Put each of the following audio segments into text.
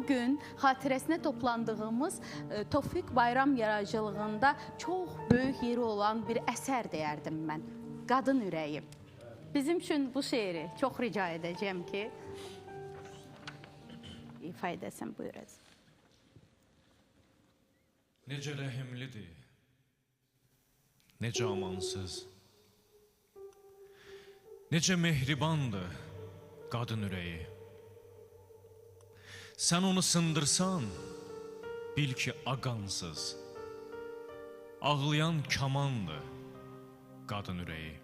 gün xatirəsinə toplandığımız Tofiq Bayram yaradıcılığında çox böyük yeri olan bir əsər deyərdim mən. Qadın ürəyi. Bizim üçün bu şeiri çox rica edəcəm ki, ifa edəsən, buyurasın. Necə rəhimlidir, necə amansız, necə mehribandır qadın ürəyi. Sən onu sındırsan, bil ki aqansız, ağlayan kamandır qadın ürəyi.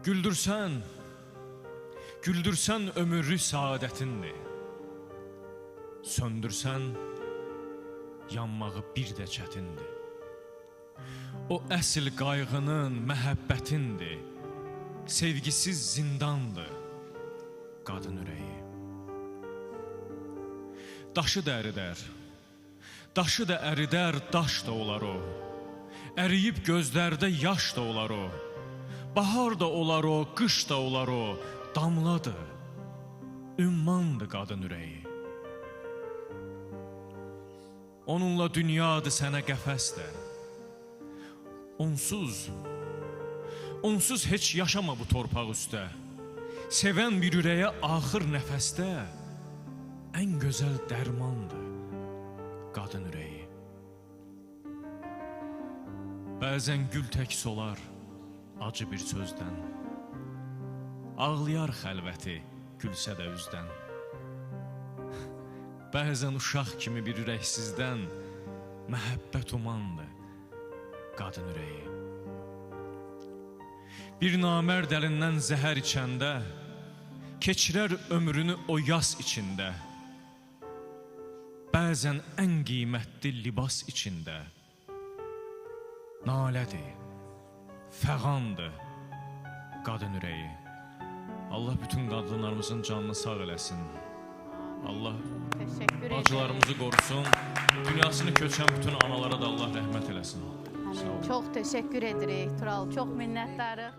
Güldürsən, güldürsən ömürlü saadətindir. Söndürsən, yanmağı bir də çətindir. O əsl qayğının məhəbbətindir. Sevgisiz zindandır qadın ürəyi. Daşı da əridər, daşı da əridər, daş da olar o. Əriyib gözlərdə yaş da olar o. Bahar da olar o, qış da olar o. Damladır, ümmandır qadın ürəyi. Onunla dünyadır sənə qəfəsdə. Onsuz heç yaşama bu torpaq üstə. Sevən bir ürəyə axır nəfəsdə ən gözəl dərmandır qadın ürəyi. Bəzən gül tək solar acı bir sözdən. Ağlayar xəlvəti gülsə də üzdən. Bəzən uşaq kimi bir ürəksizdən məhəbbət umandır qadın ürəyi. Bir namərd əlindən zəhər içəndə keçirər ömrünü o yas içində. Bəzən ən qiymətli libas içində. Nalədir, fəğandır qadın ürəyi. Allah bütün qadınlarımızın canını sağ eləsin. Allah bacılarımızı qorusun. Dünyasını köçən bütün analara da Allah rəhmət eləsin. Çox təşəkkür edirik Tural. Çox minnətdarıq.